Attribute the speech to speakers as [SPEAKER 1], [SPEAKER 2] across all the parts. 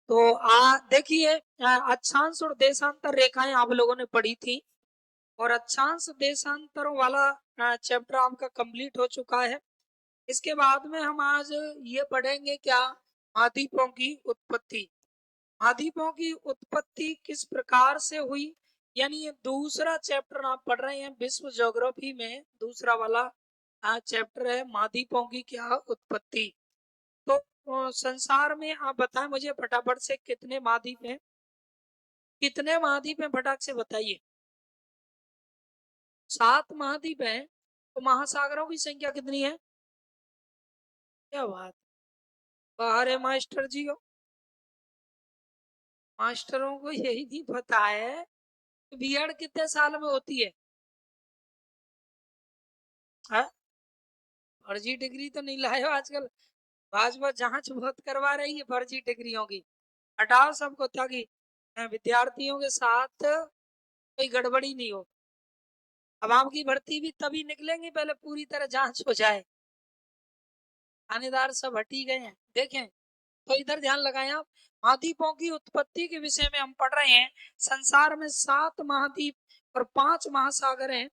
[SPEAKER 1] तो देखिए, अक्षांश और देशांतर रेखाएं आप लोगों ने पढ़ी थी और अक्षांश देशांतरों वाला चैप्टर आपका कंप्लीट हो चुका है। इसके बाद में हम आज ये पढ़ेंगे क्या, महाद्वीपों की उत्पत्ति। महाद्वीपों की उत्पत्ति किस प्रकार से हुई, यानी ये दूसरा चैप्टर आप पढ़ रहे हैं विश्व ज्योग्राफी में, दूसरा वाला चैप्टर है महाद्वीपों की क्या उत्पत्ति। तो संसार में आप बताएं मुझे फटाफट से कितने महाद्वीप हैं, कितने महाद्वीप हैं फटाक से बताइए। 7 महाद्वीप हैं। तो महासागरों की संख्या कितनी है? क्या बात, बाहर है मास्टर जी हो, मास्टरों को यही नहीं पता है बीएड कितने साल में होती है। फर्जी डिग्री तो नहीं लाए हो आजकल, भाजपा जांच बहुत करवा रही है फर्जी डिग्रियों की। हटाओ सबको ताकि विद्यार्थियों के साथ कोई गड़बड़ी नहीं हो। अब आपकी भर्ती भी तभी निकलेंगी पहले पूरी तरह जांच हो जाए। थानेदार सब हटी गए हैं देखें। तो इधर ध्यान लगाएं आप, महाद्वीपों की उत्पत्ति के विषय में हम पढ़ रहे हैं। संसार में 7 महाद्वीप और 5 महासागर हैं।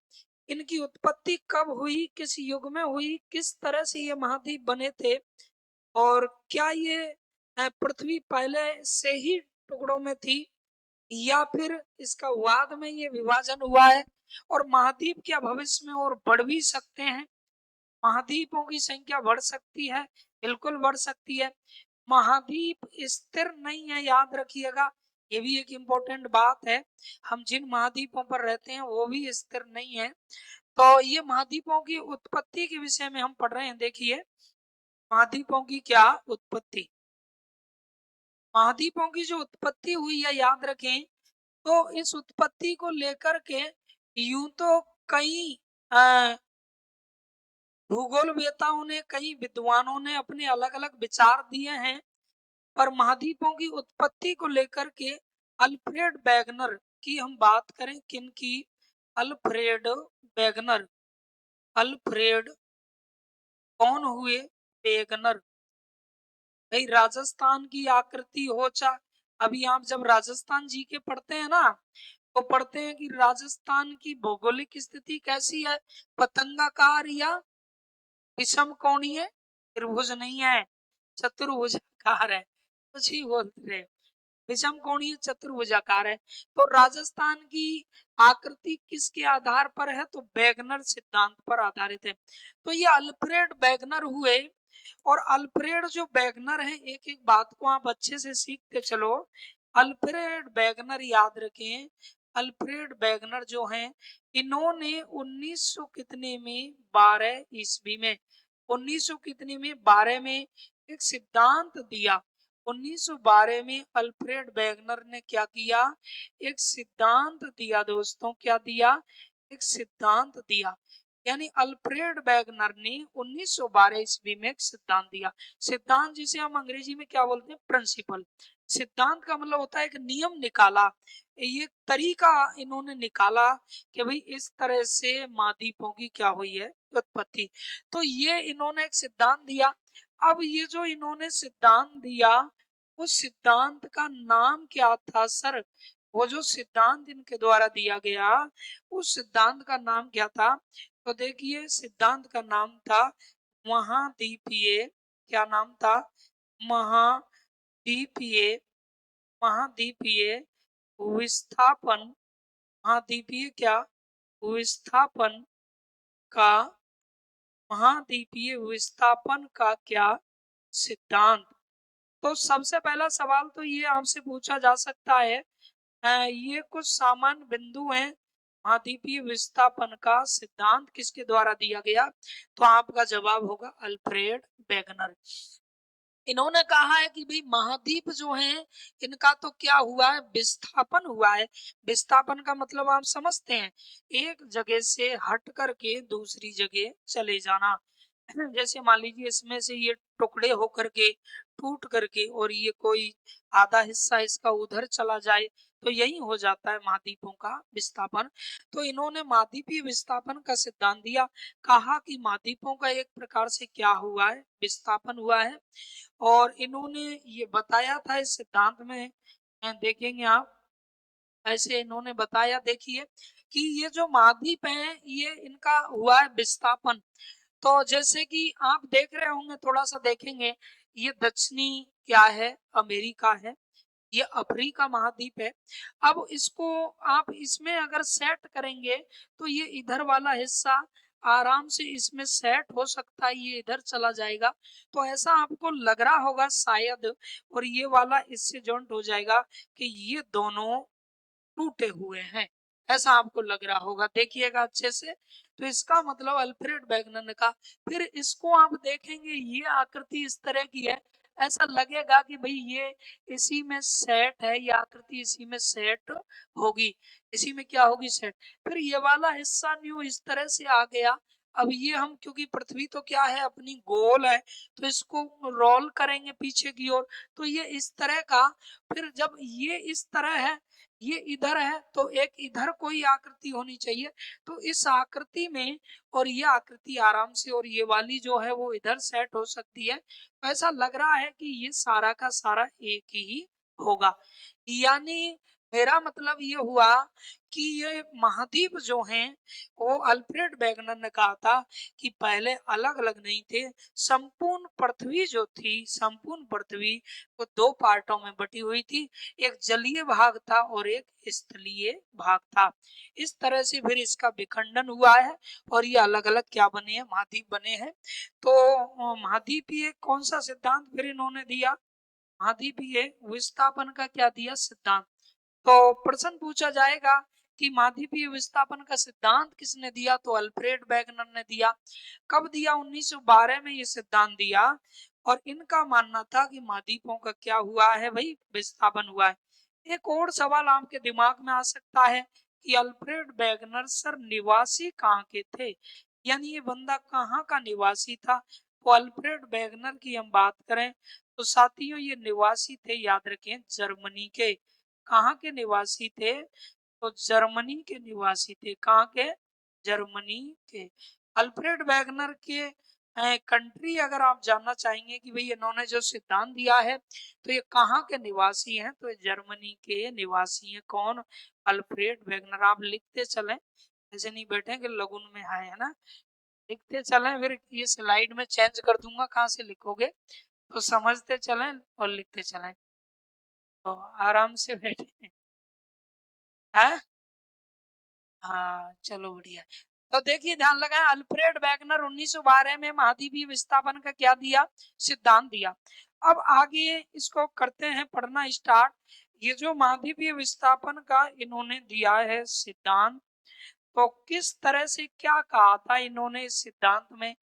[SPEAKER 1] इनकी उत्पत्ति कब हुई, किस युग में हुई, किस तरह से ये महाद्वीप बने थे, और क्या ये पृथ्वी पहले से ही टुकड़ों में थी या फिर इसका बाद में ये विभाजन हुआ है, और महाद्वीप क्या भविष्य में और बढ़ भी सकते हैं। महाद्वीपों की संख्या बढ़ सकती है, बिल्कुल बढ़ सकती है। महाद्वीप स्थिर नहीं है, याद रखिएगा, ये भी एक इम्पोर्टेंट बात है। हम जिन महाद्वीपों पर रहते हैं वो भी स्थिर नहीं है। तो ये महाद्वीपों की उत्पत्ति के विषय में हम पढ़ रहे हैं। देखिए महाद्वीपों की क्या उत्पत्ति, महाद्वीपों की जो उत्पत्ति हुई है याद रखें। तो इस उत्पत्ति को लेकर के यूं तो कई भूगोलवेताओं ने, कई विद्वानों ने अपने अलग अलग विचार दिए हैं, पर महाद्वीपों की उत्पत्ति को लेकर के अल्फ्रेड वेगनर की हम बात करें, किन की, अल्फ्रेड वेगनर। अल्फ्रेड कौन हुए? वेगनर। भाई राजस्थान की आकृति हो चा, अभी आप जब राजस्थान जी के पढ़ते हैं ना तो पढ़ते हैं कि राजस्थान की भौगोलिक स्थिति कैसी है, पतंगाकार या विषम कोणीय, त्रिभुज नहीं है, चतुर्भुजाकार है। कुछ ही बोलते रहे, विषम कोणीय चतुर्भुजाकार है। तो राजस्थान की आकृति किसके आधार पर है? तो वेगनर सिद्धांत पर आधारित है। तो ये अल्फ्रेड वेगनर हुए, और अल्फ्रेड जो वेगनर है, एक एक बात को आप अच्छे से सीखते चलो। अल्फ्रेड वेगनर याद रखें, अल्फ्रेड वेगनर जो हैं, इन्होंने 1900 कितने में, 12 ईस्वी में, 1900 कितने में, 12 में एक सिद्धांत दिया। 1912 में अल्फ्रेड वेगनर ने क्या किया? एक सिद्धांत दिया दोस्तों। क्या दिया? एक सिद्धांत दिया। यानी अल्फ्रेड वेगनर ने 1912 ईस्वी में एक सिद्धांत दिया। सिद्धांत जिसे हम अंग्रेजी में क्या बोलते हैं? प्रिंसिपल। सिद्धांत का मतलब होता है एक नियम निकाला, ये तरीका इन्होंने निकाला कि भाई इस तरह से महाद्वीपों की क्या हुई है उत्पत्ति। तो ये इन्होंने एक सिद्धांत दिया। अब ये जो इन्होंने सिद्धांत दिया, उस सिद्धांत का नाम क्या था सर? वो जो सिद्धांत इनके द्वारा दिया गया, उस सिद्धांत का नाम क्या था? तो देखिए सिद्धांत का नाम था महाद्वीपीय। क्या नाम था? महाद्वीपीय। महाद्वीपीय विस्थापन। महाद्वीपीय क्या? विस्थापन का, महाद्वीपीय विस्थापन का क्या सिद्धांत। तो सबसे पहला सवाल तो ये आपसे पूछा जा सकता है, ये कुछ सामान्य बिंदु हैं, महाद्वीपीय विस्थापन का सिद्धांत किसके द्वारा दिया गया? तो आपका जवाब होगा अल्फ्रेड वेगनर। इन्होंने कहा है कि भाई महाद्वीप जो हैं, इनका तो क्या हुआ है? विस्थापन हुआ है। विस्थापन का मतलब आप समझते हैं, एक जगह से हट करके दूसरी जगह चले जाना। जैसे मान लीजिए इसमें से ये टुकड़े होकर के टूट करके और ये कोई आधा हिस्सा इसका उधर चला जाए तो यही हो जाता है महाद्वीपों का विस्थापन। तो इन्होंने महाद्वीपीय विस्थापन का सिद्धांत दिया, कहा कि महाद्वीपों का एक प्रकार से क्या हुआ है, विस्थापन हुआ है। और इन्होंने ये बताया था इस सिद्धांत में, देखेंगे आप, ऐसे इन्होंने बताया, देखिए कि ये जो महाद्वीप है ये इनका हुआ है विस्थापन। तो जैसे कि आप देख रहे होंगे, थोड़ा सा देखेंगे, ये दक्षिणी क्या है, अमेरिका है, ये अफ्रीका महाद्वीप है। अब इसको आप इसमें अगर सेट करेंगे तो ये इधर वाला हिस्सा आराम से इसमें सेट हो सकता है, ये इधर चला जाएगा। तो ऐसा आपको लग रहा होगा शायद, और ये वाला इससे जॉइंट हो जाएगा कि ये दोनों टूटे हुए हैं, ऐसा आपको लग रहा होगा, देखिएगा अच्छे से। तो इसका मतलब अल्फ्रेड वेगनर ने कहा। फिर इसको आप देखेंगे, ये आकृति इस तरह की है, ऐसा लगेगा कि भाई ये इसी में सेट है, ये आकृति इसी में सेट होगी, इसी में क्या होगी, सेट। फिर ये वाला हिस्सा न्यू इस तरह से आ गया। अब ये हम, क्योंकि पृथ्वी तो क्या है, अपनी गोल है, तो इसको रोल करेंगे पीछे की ओर, तो ये इस तरह का। फिर जब ये इस तरह है, ये इधर है, तो एक इधर कोई आकृति होनी चाहिए। तो इस आकृति में और ये आकृति आराम से, और ये वाली जो है वो इधर सेट हो सकती है। तो ऐसा लग रहा है कि ये सारा का सारा एक ही होगा। यानी मेरा मतलब ये हुआ कि ये महाद्वीप जो हैं वो अल्फ्रेड वेगनर ने कहा था कि पहले अलग अलग नहीं थे। संपूर्ण पृथ्वी जो थी, संपूर्ण पृथ्वी वो दो पार्टों में बटी हुई थी, एक जलीय भाग था और एक स्थलीय भाग था। इस तरह से फिर इसका विखंडन हुआ है और ये अलग अलग क्या बने हैं, महाद्वीप बने हैं। तो महाद्वीपीय कौन सा सिद्धांत फिर इन्होंने दिया, महाद्वीपीय विस्थापन का क्या दिया सिद्धांत। तो प्रश्न पूछा जाएगा कि महाद्वीपीय विस्थापन का सिद्धांत किसने दिया, तो अल्फ्रेड वेगनर ने दिया। कब दिया, 1912 में ये सिद्धांत दिया। और इनका मानना था कि महाद्वीपों का क्या हुआ है भाई, विस्थापन हुआ है। एक और सवाल आपके दिमाग में आ सकता है कि अल्फ्रेड वेगनर सर निवासी कहाँ के थे, यानी ये बंदा कहाँ का निवासी था। तो अल्फ्रेड वेगनर की हम बात करें तो साथियों ये निवासी थे, याद रखें, जर्मनी के। कहाँ के निवासी थे, तो जर्मनी के निवासी थे। कहाँ के, जर्मनी के। अल्फ्रेड वेगनर के कंट्री अगर आप जानना चाहेंगे कि भाई इन्होंने जो सिद्धांत दिया है तो ये कहाँ के निवासी हैं, तो ये जर्मनी के निवासी हैं। कौन, अल्फ्रेड वेगनर। आप लिखते चलें, ऐसे नहीं बैठेंगे लगुन में है ना, लिखते चलें, फिर ये स्लाइड में चेंज कर दूंगा कहाँ से लिखोगे, तो समझते चलें और लिखते चलें, तो आराम से बैठे हैं। हाँ चलो बढ़िया। तो देखिए ध्यान लगाएं, अल्फ्रेड वेगनर 1912 में महाद्वीपीय विस्थापन का क्या दिया, सिद्धांत दिया। अब आगे इसको करते हैं पढ़ना स्टार्ट। ये जो महाद्वीपीय विस्थापन का इन्होंने दिया है सिद्धांत, तो किस तरह से क्या कहा था इन्होंने इस सिद्धांत में,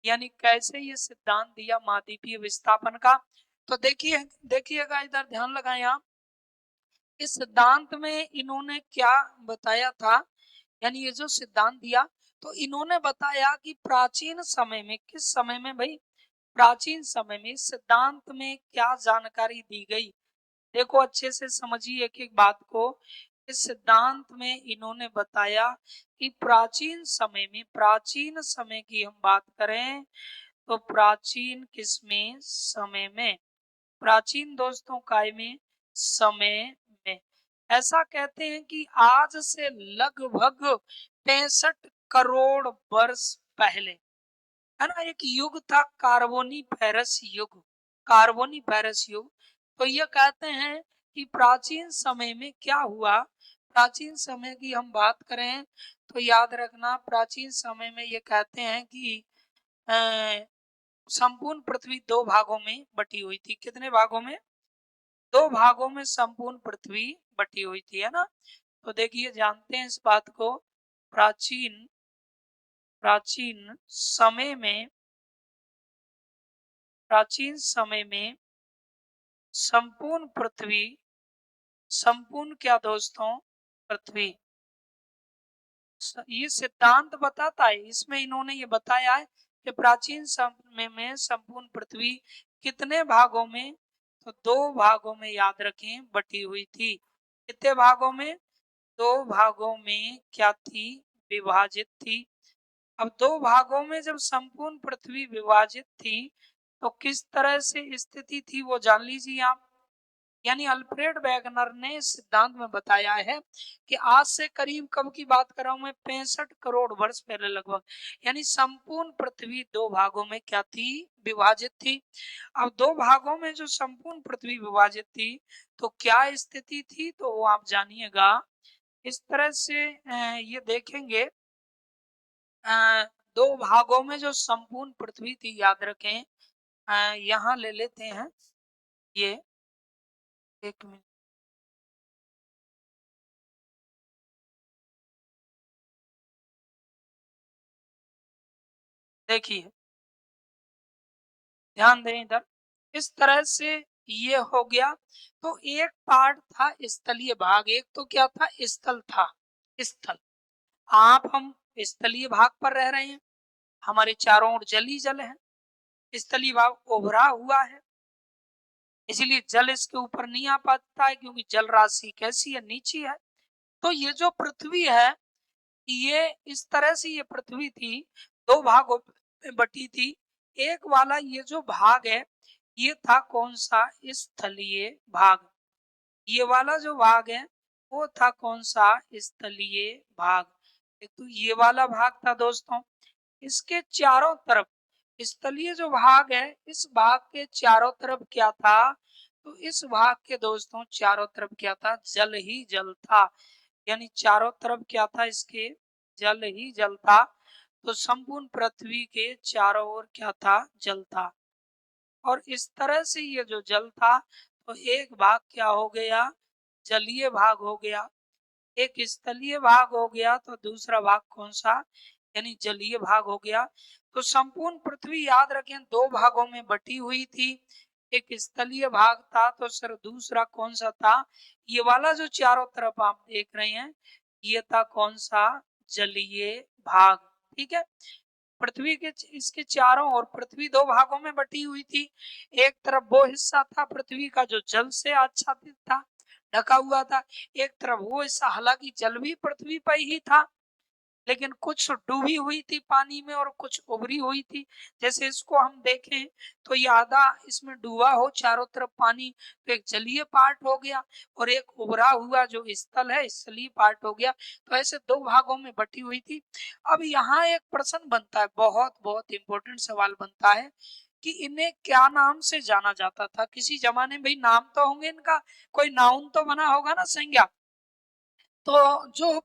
[SPEAKER 1] यानी कैसे ये सिद्धांत दिया महाद्वीपीय विस्थापन का। तो देखिए, देखिएगा इधर ध्यान लगाएं आप, इस सिद्धांत में इन्होंने क्या बताया था, यानी ये जो सिद्धांत दिया, तो इन्होंने बताया कि प्राचीन समय में, किस समय में भाई, प्राचीन समय में सिद्धांत में क्या जानकारी दी गई। देखो अच्छे से समझिए एक एक बात को। इस सिद्धांत में इन्होंने बताया कि प्राचीन समय में, प्राचीन समय की हम बात करें तो प्राचीन किसमें, समय में, प्राचीन दोस्तों काय में, समय में। ऐसा कहते हैं कि आज से लगभग 65 करोड़ वर्ष पहले, है ना, एक युग था कार्बोनीफेरस युग, कार्बोनीफेरस युग। तो ये कहते हैं कि प्राचीन समय में क्या हुआ, प्राचीन समय की हम बात करें तो याद रखना, प्राचीन समय में ये कहते हैं कि संपूर्ण पृथ्वी दो भागों में बटी हुई थी। कितने भागों में, दो भागों में संपूर्ण पृथ्वी बटी हुई थी, है ना। तो देखिए जानते हैं इस बात को, प्राचीन, प्राचीन समय में, प्राचीन समय में संपूर्ण पृथ्वी, संपूर्ण क्या दोस्तों, पृथ्वी, ये सिद्धांत बताता है, इसमें इन्होंने ये बताया है कि प्राचीन समय में संपूर्ण पृथ्वी कितने भागों में? तो 2 भागों में याद रखें बटी हुई थी। कितने भागों में? 2 भागों में क्या थी? विभाजित थी। अब 2 भागों में जब संपूर्ण पृथ्वी विभाजित थी तो किस तरह से स्थिति थी वो जान लीजिए आप। यानी अल्फ्रेड वेगनर ने इस सिद्धांत में बताया है कि आज से करीब कब की बात कर रहा हूं मैं, 65 करोड़ वर्ष पहले लगभग, यानी संपूर्ण पृथ्वी 2 भागों में क्या थी? विभाजित थी। अब 2 भागों में जो संपूर्ण पृथ्वी विभाजित थी तो क्या स्थिति थी, तो वो आप जानिएगा इस तरह से। ये देखेंगे 2 भागों में जो संपूर्ण पृथ्वी थी, याद रखें यहाँ ले लेते हैं ये, एक मिनट देखिए, ध्यान दें इधर, इस तरह से ये हो गया। तो एक पार्ट था स्थलीय भाग, एक तो क्या था? स्थल था। स्थल, आप हम स्थलीय भाग पर रह रहे हैं, हमारे चारों ओर जल ही जल है, स्थलीय भाग उभरा हुआ है, इसलिए जल इसके ऊपर नहीं आ पाता है क्योंकि जल राशि कैसी है? नीची है। तो ये जो पृथ्वी है, ये इस तरह से ये पृथ्वी थी, 2 भागों में बटी थी। एक वाला ये जो भाग है ये था कौन सा? स्थलीय भाग। ये वाला जो भाग है वो था कौन सा? स्थलीय भाग। एक तो ये वाला भाग था दोस्तों, इसके चारों तरफ स्थलीय जो भाग है, इस भाग के चारों तरफ क्या था? तो इस भाग के दोस्तों चारों तरफ क्या था? जल ही जल था। यानी चारों तरफ क्या था इसके? जल ही जल था। तो संपूर्ण पृथ्वी के चारों ओर क्या था? जल था। और इस तरह से ये जो जल था, तो एक भाग क्या हो गया? जलीय भाग हो गया। एक स्थलीय भाग हो गया, तो दूसरा भाग कौन सा? यानी जलीय भाग हो गया। तो संपूर्ण पृथ्वी याद रखें 2 भागों में बटी हुई थी। एक स्थलीय भाग था, तो सर दूसरा कौन सा था? ये वाला जो चारों तरफ आप देख रहे हैं, ये था कौन सा? जलीय भाग। ठीक है। पृथ्वी के इसके चारों ओर पृथ्वी 2 भागों में बटी हुई थी। एक तरफ वो हिस्सा था पृथ्वी का जो जल से आच्छादित था, ढका हुआ था। एक तरफ वो हिस्सा, हालांकि जल भी पृथ्वी पर ही था, लेकिन कुछ डूबी हुई थी पानी में और कुछ उभरी हुई थी। जैसे इसको हम देखें तो ये आधा इसमें डूबा हो, चारों तरफ पानी, तो एक जलीय पार्ट हो गया, और एक उभरा हुआ जो स्थल है स्थलीय पार्ट हो गया। तो ऐसे 2 भागों में बटी हुई थी। अब यहाँ एक प्रश्न बनता है, बहुत बहुत इंपॉर्टेंट सवाल बनता है कि इन्हें क्या नाम से जाना जाता था किसी जमाने में? भाई नाम तो होंगे इनका, कोई नाउन तो बना होगा ना, संज्ञा। तो जो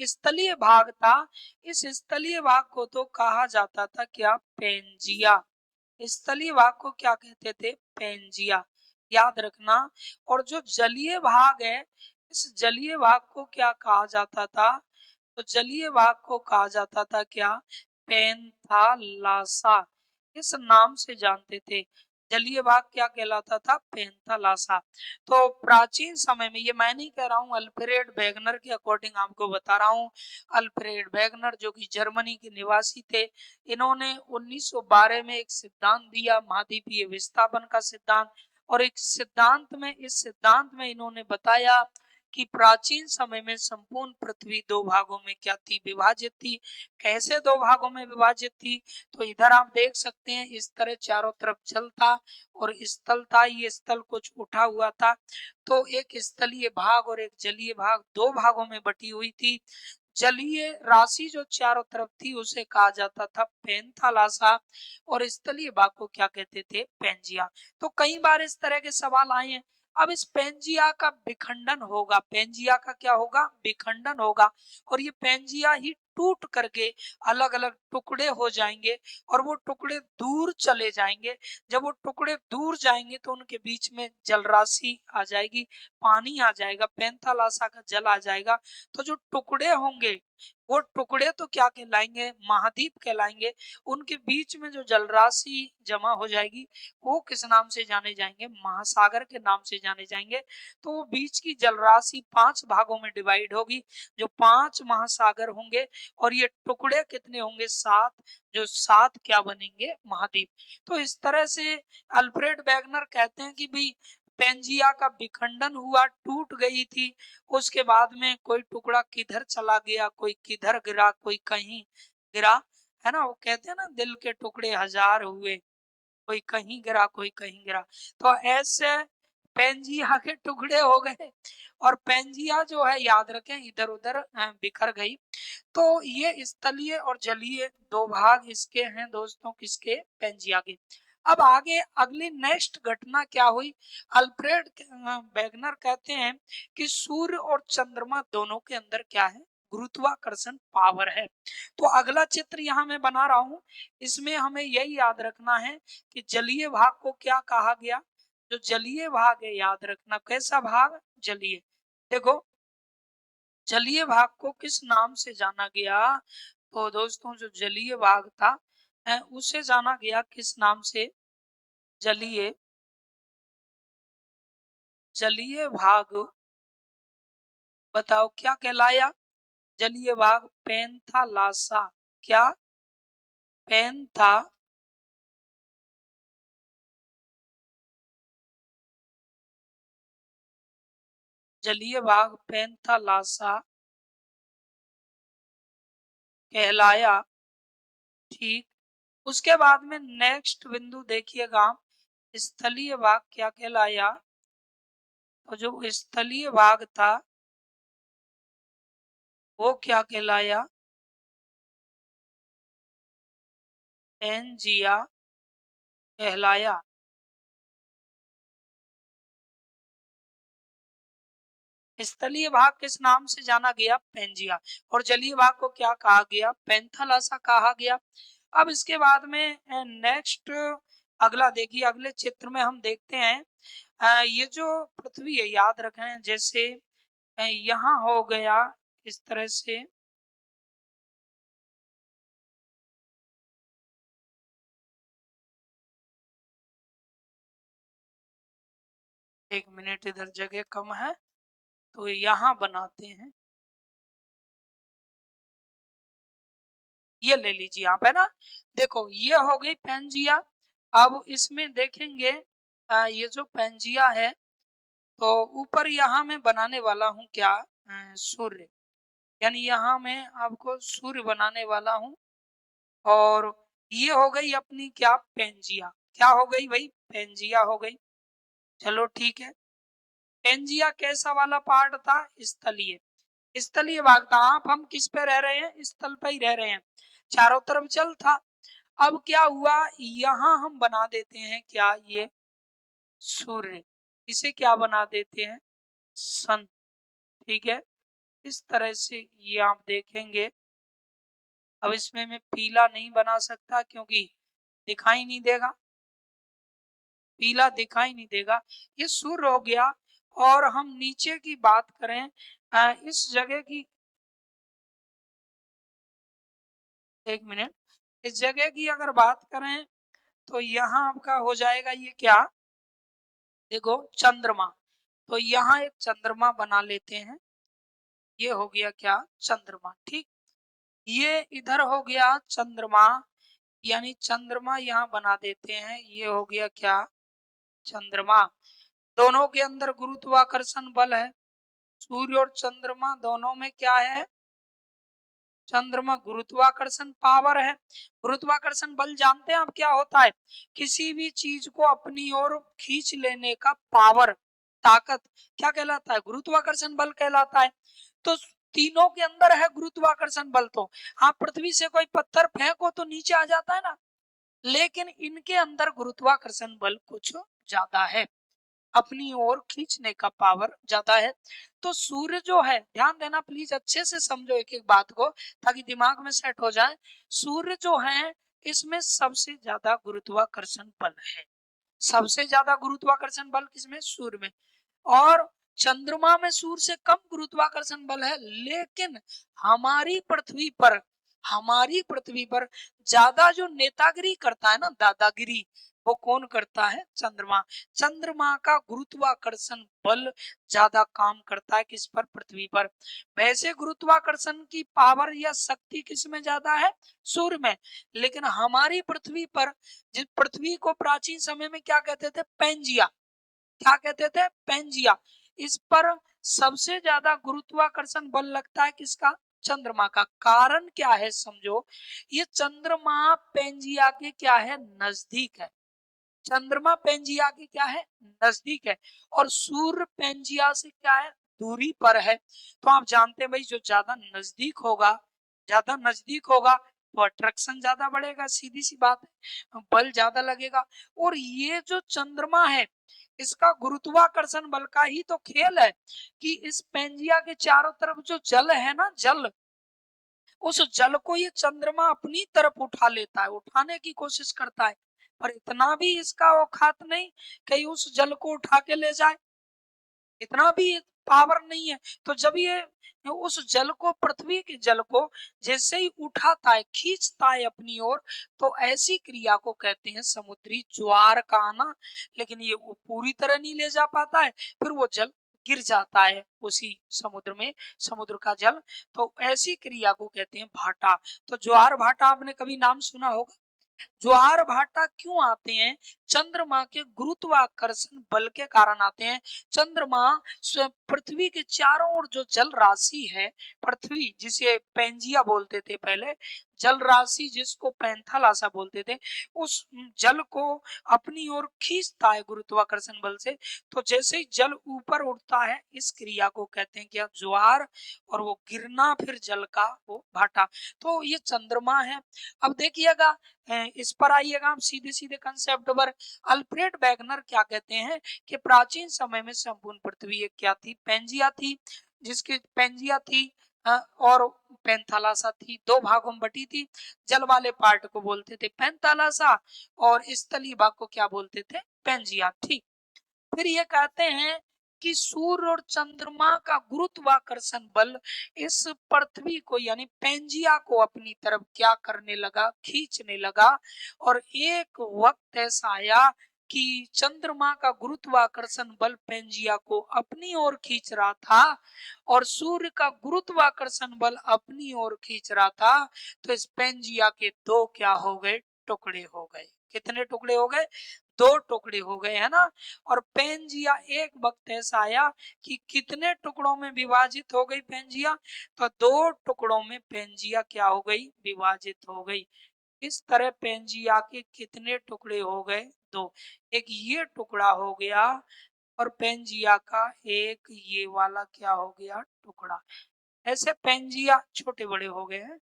[SPEAKER 1] स्थलीय भाग था, इस स्थलीय भाग को तो कहा जाता था क्या? पेंजिया। स्थलीय भाग को क्या कहते थे? पेंजिया, याद रखना। और जो जलीय भाग है, इस जलीय भाग को क्या कहा जाता था? तो जलीय भाग को कहा जाता था क्या? पेंथालासा, इस नाम से जानते थे। जलीय भाग क्या कहलाता था? पेंथालासा। तो प्राचीन समय में, ये मैं नहीं कह रहा हूँ, अल्फ्रेड वेगनर के अकॉर्डिंग आपको बता रहा हूँ। अल्फ्रेड वेगनर जो कि जर्मनी के निवासी थे, इन्होंने 1912 में एक सिद्धांत दिया, महाद्वीपीय विस्थापन का सिद्धांत। और एक सिद्धांत में, इस सिद्धांत में इन्होंने बताया कि प्राचीन समय में संपूर्ण पृथ्वी 2 भागों में क्या थी? विभाजित थी। कैसे 2 भागों में विभाजित थी? तो इधर आप देख सकते हैं, इस तरह चारों तरफ जल था और स्थल था, ये स्थल कुछ उठा हुआ था। तो एक स्थलीय भाग और एक जलीय भाग 2 भागों में बटी हुई थी। जलीय राशि जो चारों तरफ थी उसे कहा जाता था पेंथालासा, और स्थलीय भाग को क्या कहते थे? पेंजिया। तो कई बार इस तरह के सवाल आए हैं। अब इस पेंजिया का विखंडन होगा, पेंजिया का क्या होगा? विखंडन होगा। और ये पेंजिया ही टूट करके अलग अलग टुकड़े हो जाएंगे, और वो टुकड़े दूर चले जाएंगे। जब वो टुकड़े दूर जाएंगे तो उनके बीच में जल राशि आ जाएगी, पानी आ जाएगा, पेंथालासा का जल आ जाएगा। तो जो टुकड़े होंगे वो टुकड़े तो क्या कहलाएंगे? महाद्वीप कहलाएंगे। उनके बीच में जो जलराशि जमा हो जाएगी वो किस नाम से जाने जाएंगे? महासागर के नाम से जाने जाएंगे। तो वो बीच की जलराशि 5 भागों में डिवाइड होगी। जो 5 महासागर होंगे और ये टुकड़े कितने होंगे 7, जो 7 क्या बनेंगे महाद्वीप। तो इस तरह से अल्फ्रेड वेगनर कहते हैं कि भाई पेंजिया का विखंडन हुआ, टूट गई थी, उसके बाद में कोई टुकड़ा किधर चला गया, कोई किधर गिरा, कोई कहीं गिरा, है ना। वो कहते हैं ना दिल के टुकड़े हजार हुए, कोई कहीं गिरा कोई कहीं गिरा। तो ऐसे पेंजिया के टुकड़े हो गए और पेंजिया जो है याद रखें इधर उधर बिखर गई। तो ये स्थलीय और जलीय दो भाग इसके हैं दोस्तों, किसके, पेंजिया के। अब आगे अगली नेक्स्ट घटना क्या हुई, अल्फ्रेड वेगनर कहते हैं कि सूर्य और चंद्रमा दोनों के अंदर क्या है, गुरुत्वाकर्षण पावर है। तो अगला चित्र यहाँ मैं बना रहा हूं, इसमें हमें यही याद रखना है कि जलीय भाग को क्या कहा गया, जो जलीय भाग है याद रखना, कैसा भाग, जलीय। देखो जलीय भाग को किस नाम से जाना गया, तो दोस्तों जो जलीय भाग था उसे जाना गया किस नाम से, जलीय, जलीय भाग बताओ क्या कहलाया, जलीय भाग पेंथालासा, क्या, पेंथा जलीय भाग पेंथालासा कहलाया, ठीक। उसके बाद में नेक्स्ट बिंदु देखिएगा, स्थलीय भाग क्या कहलाया, तो जो स्थलीय भाग था वो क्या कहलाया, पेंजिया कहलाया। स्थलीय भाग किस नाम से जाना गया, पेंजिया, और जलीय भाग को क्या कहा गया, पेंथालासा कहा गया। अब इसके बाद में नेक्स्ट अगला देखिए, अगले चित्र में हम देखते हैं ये जो पृथ्वी है याद रखें, जैसे यहाँ हो गया इस तरह से, एक मिनट इधर जगह कम है तो यहाँ बनाते हैं, ये ले लीजिए आप, है ना। देखो ये हो गई पेंजिया। अब इसमें देखेंगे ये जो पेंजिया है, तो ऊपर यहाँ मैं बनाने वाला हूँ क्या, सूर्य, यानी यहाँ मैं आपको सूर्य बनाने वाला हूँ। और ये हो गई अपनी क्या, पेंजिया, क्या हो गई भाई, पेंजिया हो गई। चलो ठीक है, पेंजिया कैसा वाला पार्ट था, स्थलीय, स्थलीय भाग था। आप हम किस पे रह रहे हैं, स्थल पे ही रह रहे हैं, चारों तरफ जल था। अब क्या हुआ, यहाँ हम बना देते हैं क्या, ये सूर्य, इसे क्या बना देते हैं, सन, ठीक है। इस तरह से ये आप देखेंगे। अब इसमें मैं पीला नहीं बना सकता क्योंकि दिखाई नहीं देगा, पीला दिखाई नहीं देगा, ये सूर्य हो गया। और हम नीचे की बात करें इस जगह की, एक मिनट, इस जगह की अगर बात करें तो यहाँ आपका हो जाएगा ये क्या, देखो चंद्रमा। तो यहाँ एक चंद्रमा बना लेते हैं, ये हो गया क्या, चंद्रमा, ठीक। ये इधर हो गया चंद्रमा, यानी चंद्रमा यहाँ बना देते हैं, ये हो गया क्या, चंद्रमा। दोनों के अंदर गुरुत्वाकर्षण बल है, सूर्य और चंद्रमा दोनों में क्या है, चंद्रमा गुरुत्वाकर्षण पावर है। गुरुत्वाकर्षण बल जानते हैं आप क्या होता है, किसी भी चीज को अपनी ओर खींच लेने का पावर, ताकत, क्या कहलाता है, गुरुत्वाकर्षण बल कहलाता है। तो तीनों के अंदर है गुरुत्वाकर्षण बल। तो हाँ, पृथ्वी से कोई पत्थर फेंको तो नीचे आ जाता है ना, लेकिन इनके अंदर गुरुत्वाकर्षण बल कुछ ज्यादा है, अपनी ओर खींचने का पावर ज्यादा है। तो सूर्य जो है, ध्यान देना प्लीज, अच्छे से समझो एक एक बात को ताकि दिमाग में सेट हो जाए। सूर्य जो है इसमें सबसे ज्यादा गुरुत्वाकर्षण बल है, सबसे ज्यादा गुरुत्वाकर्षण बल किसमें, सूर्य में। और चंद्रमा में सूर्य से कम गुरुत्वाकर्षण बल है, लेकिन हमारी पृथ्वी पर, हमारी पृथ्वी पर ज्यादा जो नेतागिरी करता है ना, दादागिरी, वो कौन करता है? चंद्रमा। चंद्रमा का गुरुत्वाकर्षण बल ज्यादा काम करता है किस पर? पृथ्वी पर। वैसे गुरुत्वाकर्षण की पावर या शक्ति किस में ज्यादा है? सूर्य में। लेकिन हमारी पृथ्वी पर, जिस पृथ्वी को प्राचीन समय में क्या कहते थे? पेंजिया। क्या कहते थे? पेंजिया। इस पर सबसे ज्यादा गुरुत्वाकर्षण बल लगता है किसका? चंद्रमा का। कारण क्या है समझो, ये चंद्रमा पेंजिया के क्या है? नजदीक है। चंद्रमा पेंजिया के क्या है? नजदीक है। और सूर्य पेंजिया से क्या है? दूरी पर है। तो आप जानते हैं भाई, जो ज्यादा नजदीक होगा, ज्यादा नजदीक होगा तो अट्रैक्शन ज्यादा बढ़ेगा, सीधी सी बात है, बल ज्यादा लगेगा। और ये जो चंद्रमा है, इसका गुरुत्वाकर्षण बल का ही तो खेल है कि इस पेंजिया के चारों तरफ जो जल है ना, जल, उस जल को ये चंद्रमा अपनी तरफ उठा लेता है, उठाने की कोशिश करता है। पर इतना भी इसका औकात नहीं कहीं उस जल को उठा के ले जाए, इतना भी पावर नहीं है। तो जब ये उस जल को, पृथ्वी के जल को जैसे ही उठाता है, खींचता है अपनी ओर, तो ऐसी क्रिया को कहते हैं समुद्री ज्वार का आना। लेकिन ये वो पूरी तरह नहीं ले जा पाता है, फिर वो जल गिर जाता है उसी समुद्र में, समुद्र का जल। तो ऐसी क्रिया को कहते हैं भाटा। तो ज्वार भाटा आपने कभी नाम सुना होगा। ज्वार भाटा क्यों आते हैं? चंद्रमा के गुरुत्वाकर्षण बल के कारण आते हैं। चंद्रमा पृथ्वी के चारों ओर जो जल राशि है, पृथ्वी जिसे पेंजिया बोलते थे पहले, जल राशि जिसको पैंथालासा बोलते थे, उस जल को अपनी ओर खींचता है गुरुत्वाकर्षण बल से। तो जैसे ही जल ऊपर उठता है, इस क्रिया को कहते हैं क्या? ज्वार। और वो गिरना फिर जल का वो भाटा। तो ये चंद्रमा है। अब देखिएगा, इस पर आइएगा हम सीधे सीधे कंसेप्ट पर। अल्फ्रेड वेगनर क्या कहते हैं कि प्राचीन समय में संपूर्ण पृथ्वी एक क्या थी? पेंजिया थी। जिसकी पेंजिया थी और पेंथालासा थी, दो भागों में बटी थी। जल वाले पार्ट को बोलते थे पेंथालासा, और स्थलीय भाग को क्या बोलते थे? पेंजिया। ठीक। फिर ये कहते हैं कि सूर्य और चंद्रमा का गुरुत्वाकर्षण बल इस पृथ्वी को यानी पेंजिया को अपनी तरफ क्या करने लगा? खींचने लगा। और एक वक्त ऐसा आया कि चंद्रमा का गुरुत्वाकर्षण बल पेंजिया को अपनी ओर खींच रहा था, और सूर्य का गुरुत्वाकर्षण बल अपनी ओर खींच रहा था। तो इस पेंजिया के दो क्या हो गए? टुकड़े हो गए। कितने टुकड़े हो गए? दो टुकड़े हो गए, है ना। और पेंजिया एक वक्त ऐसा आया कि कितने टुकड़ों में विभाजित हो गई पेंजिया? तो दो टुकड़ों में पेंजिया क्या हो गई? विभाजित हो गई। इस तरह पेंजिया के कितने टुकड़े हो गए? दो। एक ये टुकड़ा हो गया, और पेंजिया का एक ये वाला क्या हो गया? टुकड़ा। ऐसे पेंजिया छोटे बड़े हो गए हैं।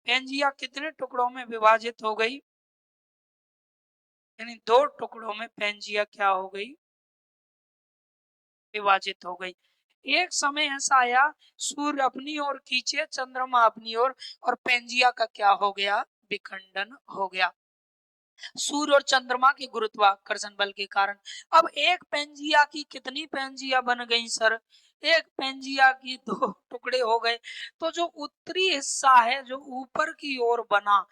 [SPEAKER 1] पेंजिया कितने टुकड़ों में विभाजित हो गई? यानी दो टुकड़ों में पेंजिया क्या हो गई? विभाजित हो गई। एक समय ऐसा आया, सूर्य अपनी ओर खींचे, चंद्रमा अपनी ओर, और पेंजिया का क्या हो गया? विखंडन हो गया सूर्य और चंद्रमा के गुरुत्वाकर्षण बल के कारण। अब एक पेंजिया की कितनी पेंजिया बन गई सर? एक पेंजिया की दो टुकड़े हो गए। तो जो उत्तरी हिस्सा है, जो ऊपर की ओर बना,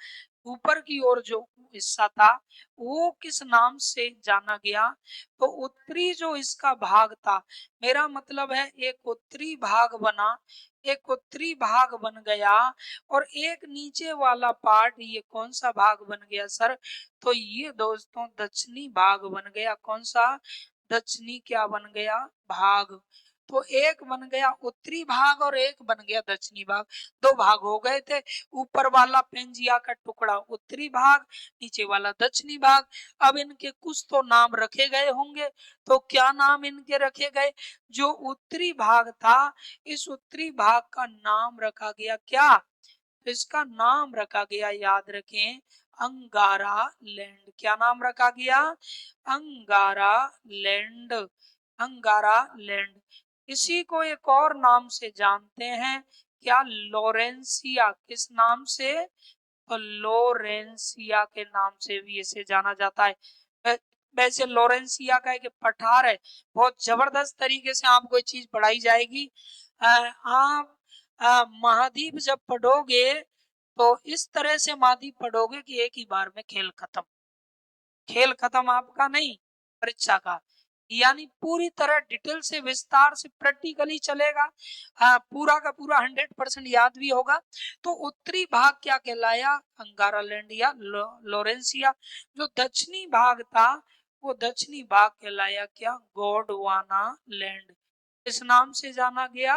[SPEAKER 1] ऊपर की ओर जो हिस्सा था, वो किस नाम से जाना गया? तो उत्तरी जो इसका भाग था, मेरा मतलब है एक उत्तरी भाग बना, एक उत्तरी भाग बन गया, और एक नीचे वाला पार्ट, ये कौन सा भाग बन गया सर? तो ये दोस्तों दक्षिणी भाग बन गया। कौन सा? दक्षिणी क्या बन गया? भाग। तो एक बन गया उत्तरी भाग और एक बन गया दक्षिणी भाग। दो भाग हो गए थे। ऊपर वाला पेंजिया का टुकड़ा उत्तरी भाग, नीचे वाला दक्षिणी भाग। अब इनके कुछ तो नाम रखे गए होंगे। तो क्या नाम इनके रखे गए? जो उत्तरी भाग था, इस उत्तरी भाग का नाम रखा गया क्या? तो इसका नाम रखा गया, याद रखें, अंगारा लैंड। क्या नाम रखा गया? अंगारा लैंड। अंगारा लैंड। इसी को एक और नाम से जानते हैं, क्या? लोरेंसिया। किस नाम से? तो लोरेंसिया के नाम से भी इसे जाना जाता है। वैसे लोरेंसिया का एक पठार है, बहुत जबरदस्त तरीके से आपको ये चीज पढ़ाई जाएगी। आप महाद्वीप जब पढ़ोगे, तो इस तरह से महाद्वीप पढ़ोगे कि एक ही बार में खेल खत्म। खेल खत्म आपका नहीं, परीक्षा का। यानी पूरी तरह डिटेल से, विस्तार से, प्रैक्टिकली चलेगा। पूरा का पूरा 100% याद भी होगा। तो उत्तरी भाग क्या कहलाया? अंगारा लैंड या लोरेंसिया। जो दक्षिणी भाग था वो दक्षिणी भाग कहलाया क्या? गोंडवाना लैंड। इस नाम से जाना गया।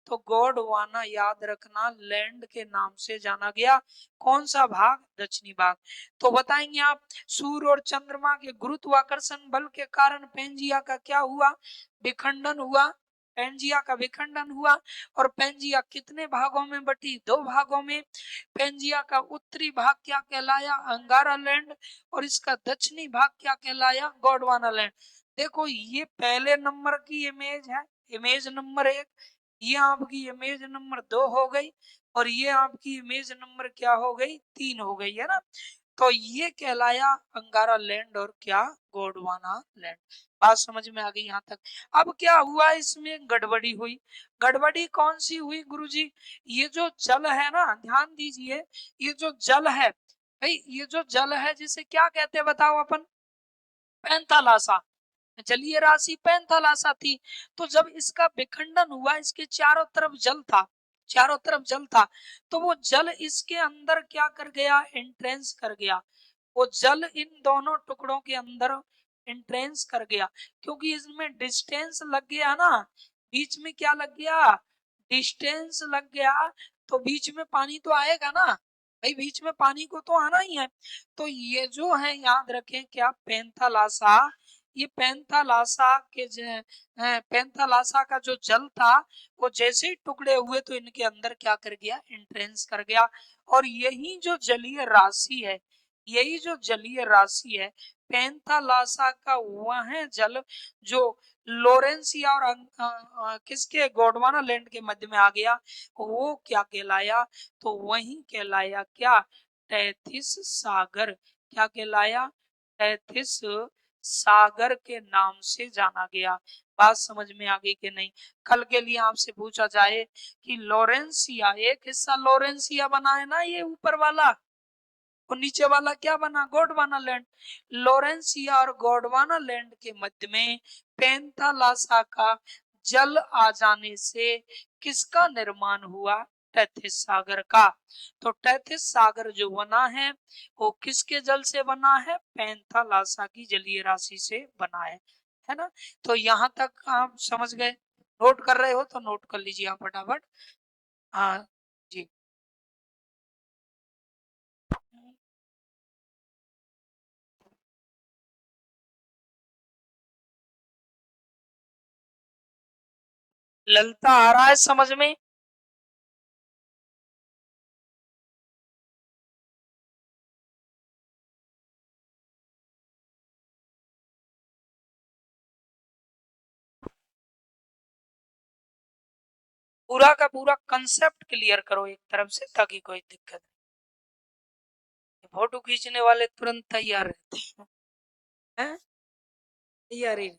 [SPEAKER 1] तो गोंडवाना याद रखना, लैंड के नाम से जाना गया। कौन सा भाग? दक्षिणी भाग। तो बताएंगे आप, सूर्य और चंद्रमा के गुरुत्वाकर्षण बल के कारण पेंजिया का क्या हुआ? विखंडन हुआ। पेंजिया का विखंडन हुआ। और पेंजिया कितने भागों में बटी? 2 भागों में। पेंजिया का उत्तरी भाग क्या कहलाया? अंगारा लैंड। और इसका दक्षिणी भाग क्या कहलाया? गोंडवाना लैंड। देखो ये पहले नंबर की इमेज है, इमेज नंबर 1। ये आपकी इमेज नंबर 2 हो गई। और ये आपकी इमेज नंबर क्या हो गई? 3 हो गई, है ना। तो ये कहलाया अंगारा लैंड और क्या? गोंडवाना लैंड। बात समझ में आ गई यहाँ तक? अब क्या हुआ? इसमें गड़बड़ी हुई। गड़बड़ी कौन सी हुई गुरुजी? ये जो जल है ना, ध्यान दीजिए, ये जो जल है भाई, ये जो जल है जिसे क्या कहते हैं बताओ अपन? पैंथालासा। जलीय राशि पैंथालासा थी। तो जब इसका विखंडन हुआ, इसके चारों तरफ जल था, चारों तरफ जल था, तो वो जल इसके अंदर क्या कर गया? एंट्रेंस कर गया। वो जल इन दोनों टुकड़ों के अंदर एंट्रेंस कर गया। क्योंकि इसमें डिस्टेंस लग गया ना, बीच में क्या लग गया? डिस्टेंस लग गया। तो बीच में पानी तो आएगा ना भाई, बीच में पानी को तो आना ही है। तो ये जो है याद रखें क्या? पैंथालासा। ये पैंथालासा के पैंथालासा का जो जल था, वो जैसे ही टुकड़े हुए तो इनके अंदर क्या कर गया? एंट्रेंस कर गया। और यही जो जलीय राशि है, यही जो जलीय राशि है, पैंथालासा का वह जल जो लोरेंसिया और किसके? गोंडवाना लैंड के मध्य में आ गया, वो क्या कहलाया? तो वही कहलाया क्या? टैथिस सागर। क्या कहलाया? टैथिस सागर के नाम से जाना गया। बात समझ में आ गई कि नहीं? कल के लिए आपसे पूछा जाए कि लोरेंसिया, एक हिस्सा लोरेंसिया बना है ना ये ऊपर वाला, और नीचे वाला क्या बना? गोंडवाना लैंड। लोरेंसिया और गोंडवाना लैंड के मध्य में पेंथालासा का जल आ जाने से किसका निर्माण हुआ? टैथिस सागर का। तो टैथिस सागर जो बना है वो किसके जल से बना है? पेंथालासा की जलीय राशि से बना है ना। तो यहाँ तक आप समझ गए? नोट कर रहे हो तो नोट कर लीजिए आप फटाफट। हाँ जी। ललता आ रहा है समझ में? पूरा का पूरा कंसेप्ट क्लियर करो एक तरफ से, ताकि कोई दिक्कत नहीं। फोटो खींचने वाले तुरंत तैयार रहते हैं, तैयारी।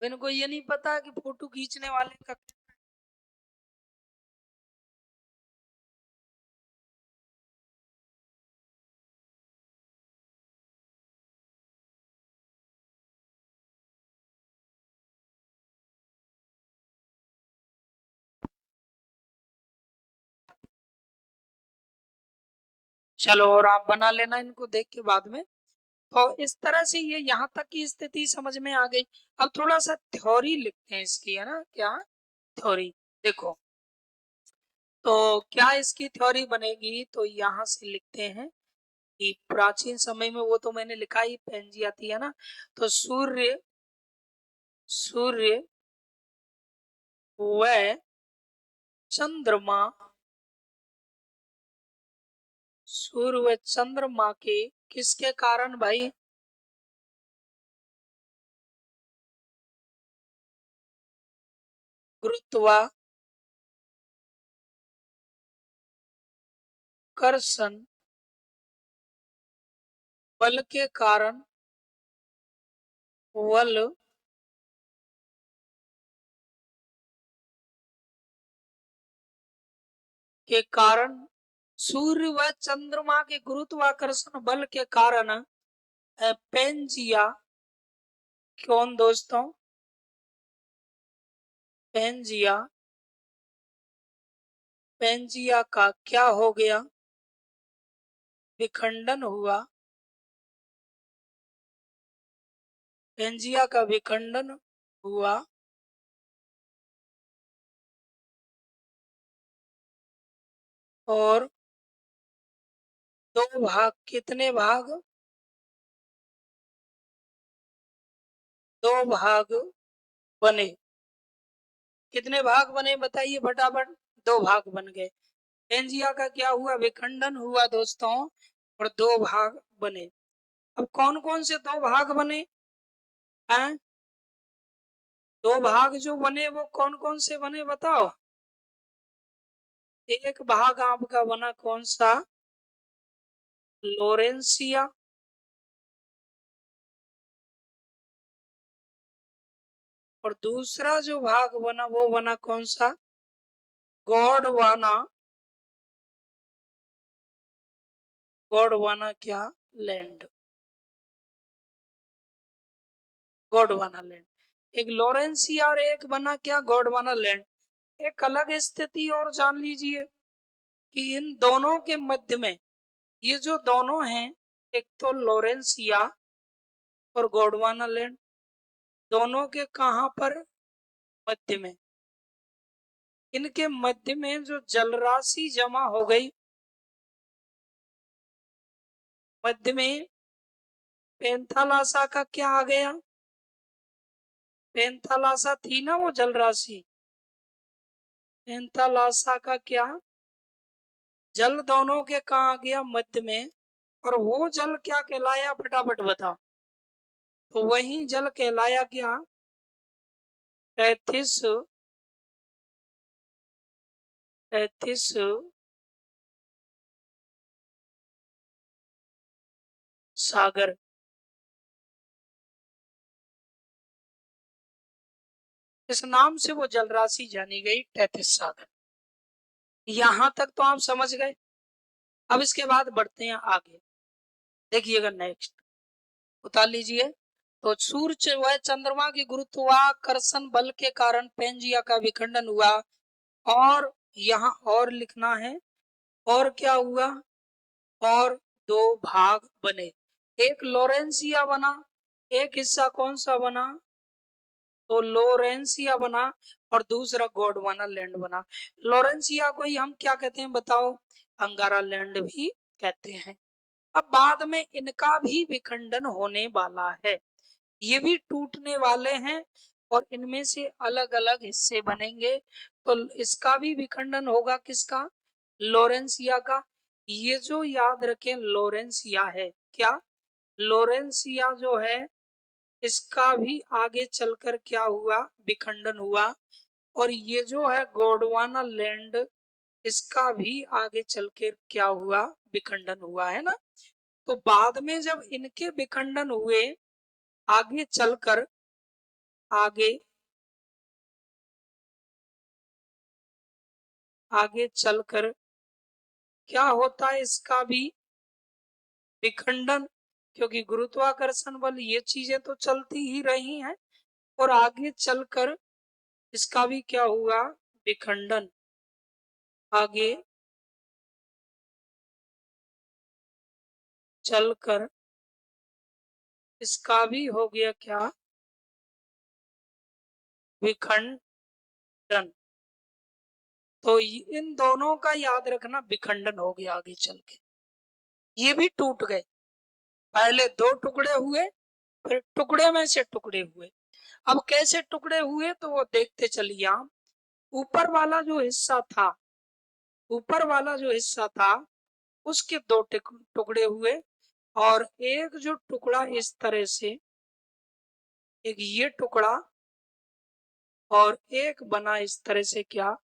[SPEAKER 1] इनको ये नहीं पता कि फोटो खींचने वाले का। चलो और आप बना लेना इनको देख के बाद में। तो इस तरह से ये यहाँ तक की स्थिति समझ में आ गई। अब थोड़ा सा थ्योरी लिखते हैं इसकी, है ना। क्या थ्योरी? देखो, तो क्या इसकी थ्योरी बनेगी? तो यहाँ से लिखते हैं कि प्राचीन समय में, वो तो मैंने लिखा ही, पेंजी आती है ना। तो सूर्य, सूर्य व चंद्रमा, सूर्य व चंद्रमा के किसके कारण भाई? गुरुत्वाकर्षण बल के कारण, बल के कारण सूर्य व चंद्रमा के गुरुत्वाकर्षण बल के कारण पेंजिया, कौन दोस्तों, पेंजिया, पेंजिया का क्या हो गया, विखंडन हुआ। पेंजिया का विखंडन हुआ और दो भाग, कितने भाग, दो भाग बने। कितने भाग बने बताइए फटाफट, दो भाग बन गए। पेंजिया का क्या हुआ, विखंडन हुआ दोस्तों और दो भाग बने। अब कौन कौन से दो भाग बने हैं, दो भाग जो बने वो कौन कौन से बने बताओ। एक भाग आपका बना कौन सा, लोरेंसिया, और दूसरा जो भाग बना वो बना कौन सा, गोंडवाना, गोंडवाना क्या लैंड, गोंडवाना लैंड। एक लोरेंसिया और एक बना क्या, गोंडवाना लैंड। एक अलग स्थिति और जान लीजिए कि इन दोनों के मध्य में, ये जो दोनों हैं, एक तो लोरेंसिया और गोंडवाना लैंड, दोनों के कहां पर, मध्य में। इनके मध्य में जो जलराशि जमा हो गई, मध्य में पेंथालासा का क्या आ गया, पेंथालासा थी ना वो जलराशि, पेंथालासा का क्या, जल दोनों के कहा आ गया, मध्य में। और वो जल क्या कहलाया फटाफट बताओ, तो वही जल कहलाया क्या, तैतीस, तैतीस सागर। इस नाम से वो जलराशि जानी गई, तैतीस सागर। यहां तक तो आप समझ गए। अब इसके बाद बढ़ते हैं आगे, देखिएगा नेक्स्ट, उतार लीजिए। तो सूर्य व चंद्रमा के गुरुत्वाकर्षण बल के कारण पेंजिया का विखंडन हुआ, और यहाँ और लिखना है, और क्या हुआ, और दो भाग बने। एक लोरेंसिया बना, एक हिस्सा कौन सा बना, तो लोरेंसिया बना, और दूसरा गोंडवाना लैंड बना। लोरेंसिया को ही हम क्या कहते हैं बताओ, अंगारा लैंड भी कहते हैं। अब बाद में इनका भी विखंडन होने वाला है, ये भी टूटने वाले हैं और इनमें से अलग अलग हिस्से बनेंगे। तो इसका भी विखंडन होगा, किसका, लोरेंसिया का। ये जो याद रखें लोरेंसिया है, क्या, लोरेंसिया जो है, इसका भी आगे चलकर क्या हुआ, विखंडन हुआ। और ये जो है गोंडवाना लैंड, इसका भी आगे चलकर क्या हुआ, विखंडन हुआ, है ना। तो बाद में जब इनके विखंडन हुए, आगे चलकर, आगे आगे चलकर क्या होता है, इसका भी विखंडन, क्योंकि गुरुत्वाकर्षण बल ये चीजें तो चलती ही रही हैं, और आगे चलकर इसका भी क्या हुआ, विखंडन। आगे चलकर इसका भी हो गया क्या, विखंडन। तो इन दोनों का याद रखना, विखंडन हो गया आगे चल के, ये भी टूट गए। पहले दो टुकड़े हुए, फिर टुकड़े में से टुकड़े हुए। अब कैसे टुकड़े हुए तो वो देखते चलिए आप। ऊपर वाला जो हिस्सा था, ऊपर वाला जो हिस्सा था, उसके दो टुकड़े हुए, और एक जो टुकड़ा इस तरह से, एक ये टुकड़ा, और एक बना इस तरह से क्या,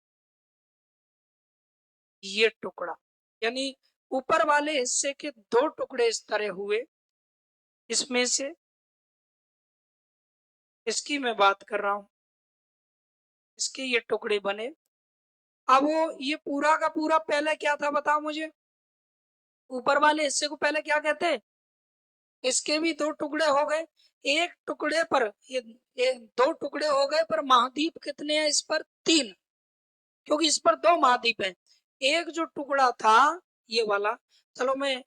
[SPEAKER 1] ये टुकड़ा। यानी ऊपर वाले हिस्से के दो टुकड़े इस तरह हुए, इसमें से, इसकी मैं बात कर रहा हूं, इसके ये टुकड़े बने। अब वो ये पूरा का पूरा पहले क्या था बताओ मुझे, ऊपर वाले हिस्से को पहले क्या कहते हैं, इसके भी दो टुकड़े हो गए, एक टुकड़े पर ये दो टुकड़े हो गए, पर महाद्वीप कितने हैं इस पर, 3, क्योंकि इस पर 2 महाद्वीप हैं। एक जो टुकड़ा था ये वाला, चलो मैं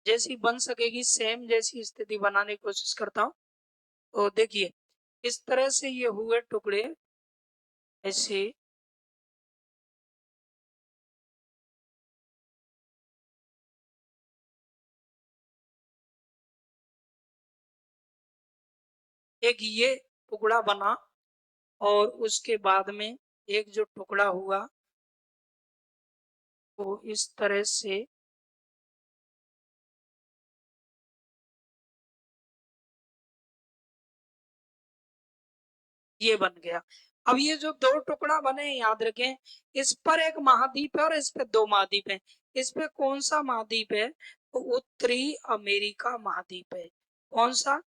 [SPEAKER 1] जैसी बन सकेगी सेम जैसी स्थिति बनाने की कोशिश करता हूँ। तो देखिए इस तरह से ये हुए टुकड़े ऐसे, एक ये टुकड़ा बना और उसके बाद में एक जो टुकड़ा हुआ वो इस तरह से ये बन गया। अब ये जो दो टुकड़ा बने याद रखें, इस पर एक महाद्वीप है और इस पे 2 महाद्वीप है। इस पे कौन सा महाद्वीप है, तो उत्तरी अमेरिका महाद्वीप है। कौन सा,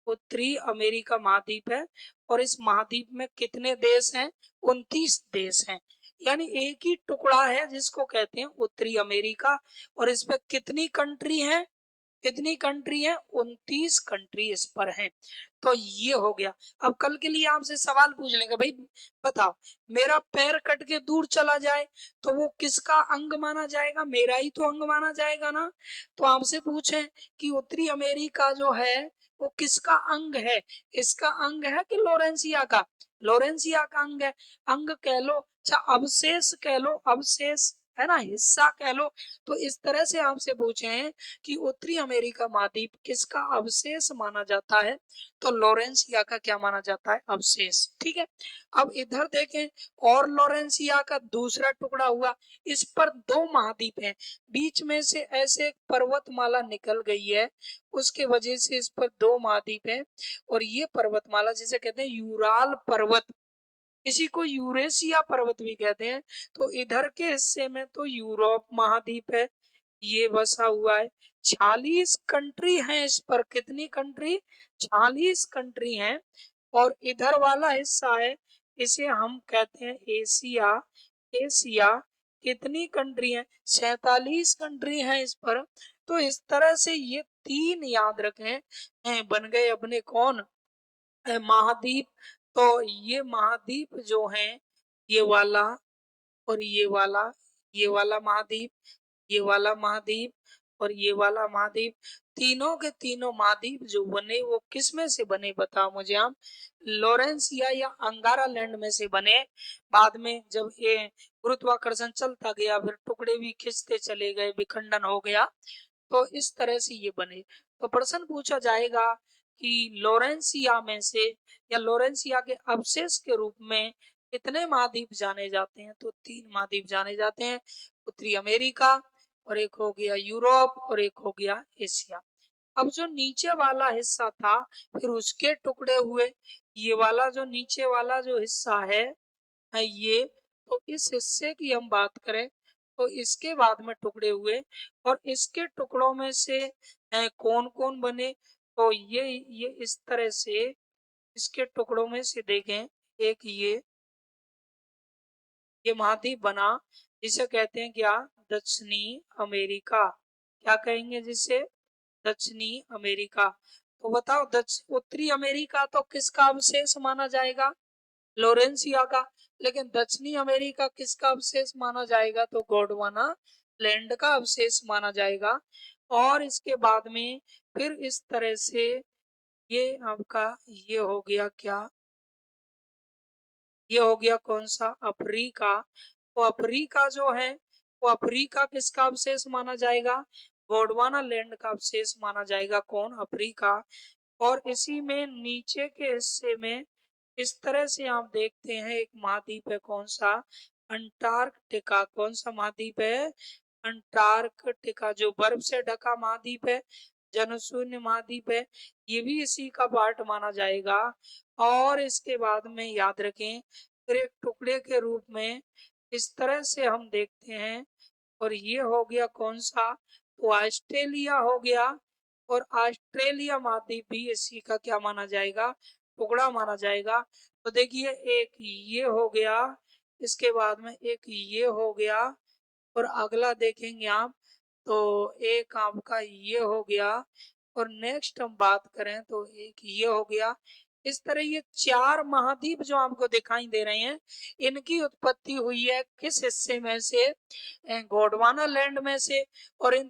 [SPEAKER 1] उत्तरी अमेरिका महाद्वीप है। और इस महाद्वीप में कितने देश हैं, 29 देश हैं। यानी एक ही टुकड़ा है जिसको कहते हैं उत्तरी अमेरिका, और इस पे कितनी कंट्री है, कितनी कंट्री है, 29 कंट्री इस पर है। तो ये हो गया। अब कल के लिए आपसे सवाल पूछ लेंगे, भाई बताओ मेरा पैर कट के दूर चला जाए तो वो किसका अंग माना जाएगा, मेरा ही तो अंग माना जाएगा ना। तो आपसे पूछें कि उत्तरी अमेरिका जो है वो किसका अंग है, इसका अंग है कि लोरेंसिया का, लोरेंसिया का अंग है। अंग कह लो, अच्छा अवशेष कह लो, अवशेष है ना, हिस्सा कह लो। तो इस तरह से आपसे पूछे कि उत्तरी अमेरिका महाद्वीप किसका अवशेष माना जाता है, तो लॉरेंसिया का क्या माना जाता है, अवशेष। ठीक है। अब इधर देखें, और लॉरेंसिया का दूसरा टुकड़ा हुआ, इस पर 2 महाद्वीप हैं, बीच में से ऐसे एक पर्वतमाला निकल गई है, उसके वजह से इस पर 2 महाद्वीप हैं। और ये पर्वतमाला जिसे कहते हैं यूराल पर्वत, इसी को यूरेशिया पर्वत भी कहते हैं। तो इधर के हिस्से में तो यूरोप महाद्वीप है, ये बसा हुआ है। 46 कंट्री है इस पर, कितनी कंट्री, 46 कंट्री हैं। और इधर वाला हिस्सा है, इसे हम कहते हैं एशिया, एशिया कितनी कंट्री है, 47 कंट्री है इस पर। तो इस तरह से ये 3 याद रखें बन गए अपने कौन, महाद्वीप। तो ये महाद्वीप जो है, ये वाला और ये वाला, ये वाला महाद्वीप, ये वाला महाद्वीप और ये वाला महाद्वीप, तीनों के तीनों महाद्वीप जो बने वो किस में से बने बताओ मुझे आप, लॉरेंसिया या अंगारा लैंड में से बने। बाद में जब ये गुरुत्वाकर्षण चलता गया फिर टुकड़े भी खिंचते चले गए, विखंडन हो गया, तो इस तरह से ये बने। तो प्रश्न पूछा जाएगा कि लोरेंसिया में से या लोरेंसिया के अवशेष के रूप में कितने महाद्वीप जाने जाते हैं, तो 3 महाद्वीप जाने जाते हैं, उत्तरी अमेरिका और एक हो गया यूरोप और एक हो गया एशिया। अब जो नीचे वाला हिस्सा था फिर उसके टुकड़े हुए, ये वाला जो नीचे वाला जो हिस्सा है ये, तो इस हिस्से की हम बात करें तो इसके बाद में टुकड़े हुए, और इसके टुकड़ों में से कौन कौन बने, तो ये इस तरह से इसके टुकड़ों में से देखें, एक ये महाद्वीप बना, जिसे कहते हैं क्या, दक्षिणी अमेरिका, क्या कहेंगे जिसे, दक्षिणी अमेरिका। तो बताओ उत्तरी अमेरिका तो किसका अवशेष माना जाएगा, लोरेंसिया का, लेकिन दक्षिणी अमेरिका किसका अवशेष माना जाएगा, तो गोंडवाना लैंड का अवशेष माना जाएगा। और इसके बाद में फिर इस तरह से ये आपका ये हो गया क्या, ये हो गया कौन सा, अफ्रीका। तो अफ्रीका जो है वो अफ्रीका किसका अवशेष माना जाएगा, गोंडवाना लैंड का अवशेष माना जाएगा, कौन, अफ्रीका। और इसी में नीचे के हिस्से में इस तरह से आप देखते हैं एक महाद्वीप है, कौन सा, अंटार्कटिका। कौन सा महाद्वीप है, अंटार्कटिका, जो बर्फ से ढका महाद्वीप है, जनशून्य महाद्वीप है, ये भी इसी का पार्ट माना जाएगा। और इसके बाद में याद रखें फिर एक टुकड़े के रूप में इस तरह से हम देखते हैं, और ये हो गया कौन सा, तो ऑस्ट्रेलिया हो गया। और ऑस्ट्रेलिया महाद्वीप भी इसी का क्या माना जाएगा, टुकड़ा माना जाएगा। तो देखिए एक ये हो गया, इसके बाद में एक ये हो गया, और अगला देखेंगे आप तो एक आपका ये हो गया, और नेक्स्ट हम बात करें तो एक ये हो गया। इस तरह ये 4 महाद्वीप जो आपको दिखाई दे रहे हैं, इनकी उत्पत्ति हुई है किस हिस्से में से? गोंडवाना लैंड में से। और इन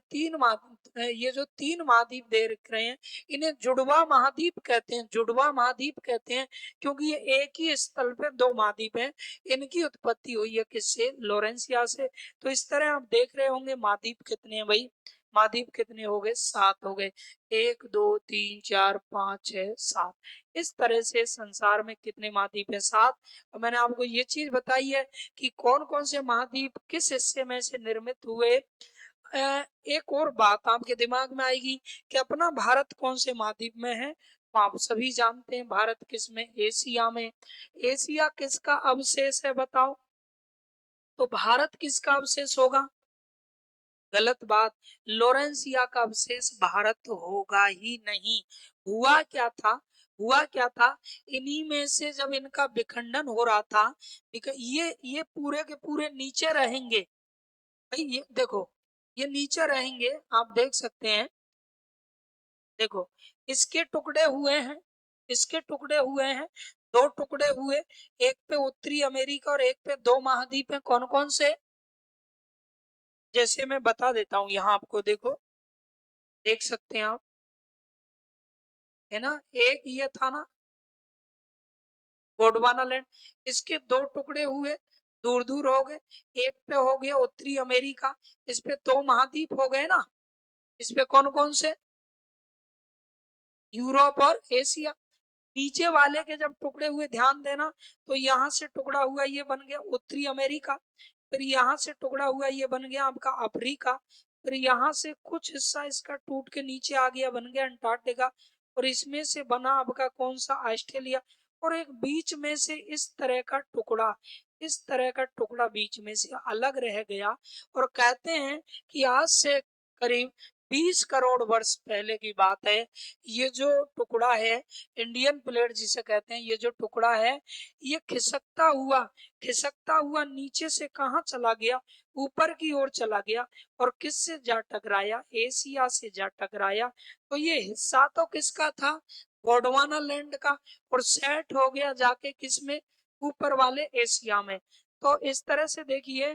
[SPEAKER 1] ये जो 3 महाद्वीप देख रहे हैं, इन्हें जुड़वा महाद्वीप कहते हैं। जुड़वा महाद्वीप कहते हैं क्योंकि ये एक ही स्थल पे 2 महाद्वीप हैं। इनकी उत्पत्ति हुई है किससे? लॉरेंसिया से। तो इस तरह आप देख रहे होंगे महाद्वीप कितने हैं भाई? महाद्वीप कितने हो गए? 7 हो गए। 1 2 3 4 5 6 7। इस तरह से संसार में कितने महाद्वीप है? 7। और मैंने आपको ये चीज बताई है कि कौन कौन से महाद्वीप किस हिस्से में से निर्मित हुए। एक और बात आपके दिमाग में आएगी कि अपना भारत कौन से महाद्वीप में है? तो आप सभी जानते हैं भारत किस में? एशिया में। एशिया किसका अवशेष है बताओ? तो भारत किसका अवशेष होगा? गलत बात। लॉरेंसिया का अवशेष भारत होगा ही नहीं। हुआ क्या था? हुआ क्या था? इन्हीं में से जब इनका विखंडन हो रहा था, ये पूरे के पूरे नीचे रहेंगे भाई। ये देखो, ये नीचे रहेंगे, आप देख सकते हैं। देखो, इसके टुकड़े हुए हैं, इसके टुकड़े हुए हैं, 2 टुकड़े हुए। एक पे उत्तरी अमेरिका और एक पे 2 महाद्वीप है। कौन कौन से? जैसे मैं बता देता हूँ यहाँ आपको, देखो देख सकते हैं आप, है ना। एक ये था ना गोंडवाना लैंड, इसके 2 टुकड़े हुए, दूर दूर हो गए। एक पे हो गया उत्तरी अमेरिका, इस पे 2 महाद्वीप हो गए ना। इस पे कौन कौन से? यूरोप और एशिया। नीचे वाले के जब टुकड़े हुए, ध्यान देना, तो यहाँ से टुकड़ा हुआ ये बन गया उत्तरी अमेरिका। फिर यहाँ से टुकड़ा हुआ ये बन गया आपका अफ्रीका। फिर यहाँ से कुछ हिस्सा इसका टूट के नीचे आ गया, बन गया अंटार्कटिका। और इसमें से बना आपका कौन सा? ऑस्ट्रेलिया। और एक बीच में से इस तरह का टुकड़ा, इस तरह का टुकड़ा बीच में से अलग रह गया। और कहते हैं कि आज से करीब 20 करोड़ वर्ष पहले की बात है। ये जो टुकड़ा है, इंडियन प्लेट जिसे कहते हैं, ये जो टुकड़ा है, ये खिसकता हुआ नीचे से कहाँ चला गया? ऊपर की ओर चला गया। और किससे जा टकराया? एशिया से जा टकराया। तो ये हिस्सा तो किसका था? गोंडवाना लैंड का। और सेट हो गया जाके किसमें? ऊपर वाले एशिया में। तो इस तरह से देखिए,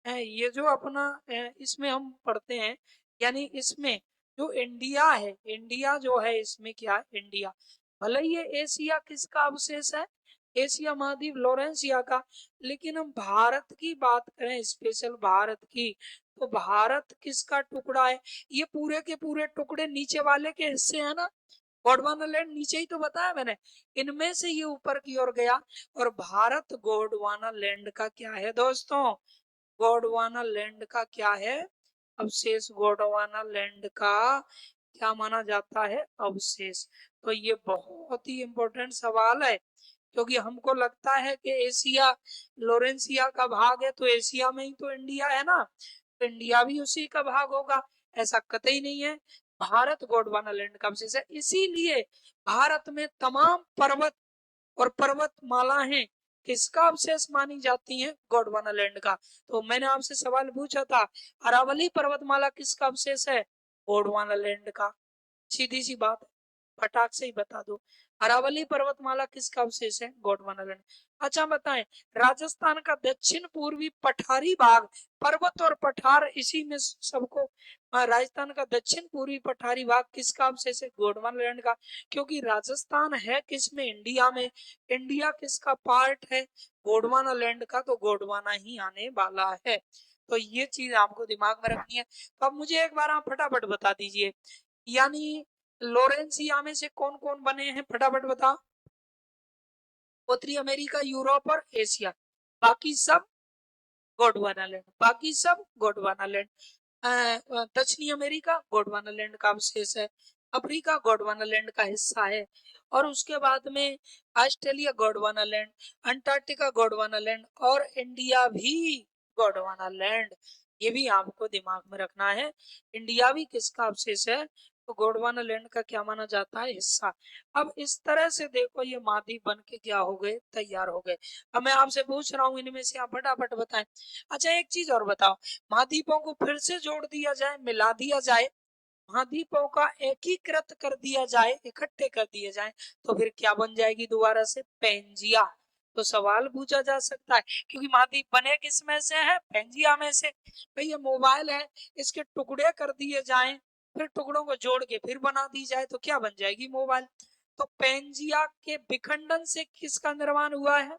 [SPEAKER 1] ये जो अपना इसमें हम पढ़ते हैं, यानी इसमें जो इंडिया है, इंडिया जो है इसमें क्या है? इंडिया भले ये एशिया किसका अवशेष है? एशिया महाद्वीप लॉरेंसिया का। लेकिन हम भारत की बात करें, स्पेशल भारत की, तो भारत किसका टुकड़ा है? ये पूरे के पूरे टुकड़े नीचे वाले के हिस्से है ना। गोंडवाना लैंड नीचे ही तो बताया मैंने, इनमें से ये ऊपर की ओर गया। और भारत गोंडवाना लैंड का क्या है दोस्तों? गोंडवाना लैंड का क्या है? अवशेष। गोंडवाना लैंड का क्या माना जाता है? अवशेष। तो ये बहुत ही इंपॉर्टेंट सवाल है, क्योंकि हमको लगता है कि एशिया लोरेंसिया का भाग है, तो एशिया में ही तो इंडिया है ना, तो इंडिया भी उसी का भाग होगा। ऐसा कतई नहीं है। भारत गोंडवाना लैंड का अवशेष है, इसीलिए भारत में तमाम पर्वत और पर्वतमाला हैं, किसका अवशेष मानी जाती हैं? गोंडवाना लैंड का। तो मैंने आपसे सवाल पूछा था, अरावली पर्वतमाला किसका अवशेष है? गोंडवाना लैंड का। सीधी सी बात है, फटाक से ही बता दो। अरावली पर्वतमाला किसका अवशेष है? गोंडवाना लैंड। अच्छा बताएं, राजस्थान का दक्षिण पूर्वी पठारी भाग, पर्वत और पठार इसी में सबको, राजस्थान का दक्षिण पूर्वी पठारी भाग किसका अवशेष है? गोंडवाना लैंड का। क्योंकि राजस्थान है किसमें? इंडिया में। इंडिया किसका पार्ट है? गोंडवाना लैंड का। तो गोंडवाना ही आने वाला है। तो ये चीज आपको दिमाग में रखनी है। तो अब मुझे एक बार आप फटाफट बता दीजिए, यानी लोरेंसिया में से कौन कौन बने हैं? फटाफट बताओ। उत्तरी अमेरिका, यूरोप और एशिया। बाकी सब गोंडवाना लैंड। बाकी सब गोंडवाना लैंड। दक्षिणी अमेरिका गोंडवाना लैंड का अवशेष है। अफ्रीका गोंडवाना लैंड का हिस्सा है। और उसके बाद में Australia Gondwana land, Antarctica Gondwana land, और इंडिया भी गोंडवाना लैंड। ये भी आपको दिमाग में रखना है। इंडिया भी किसका अवशेष है? तो गोंडवाना लैंड का क्या माना जाता है? हिस्सा। अब इस तरह से देखो ये महाद्वीप बन के क्या हो गए? तैयार हो गए। अब मैं आपसे पूछ रहा हूँ इनमें से आप फटाफट बताएं। अच्छा एक चीज और बताओ, महाद्वीपों को फिर से जोड़ दिया जाए, मिला दिया जाए, महाद्वीपों का एकीकृत कर दिया जाए, इकट्ठे कर दिए जाए, तो फिर क्या बन जाएगी दोबारा से? पेंजिया। तो सवाल पूछा जा सकता है, क्योंकि महाद्वीप बने किस में से है? पेंजिया में से। भाई ये मोबाइल है, इसके टुकड़े कर दिए जाएं, फिर टुकड़ों को जोड़ के फिर बना दी जाए तो क्या बन जाएगी? मोबाइल। तो पेंजिया के विखंडन से किसका निर्माण हुआ है?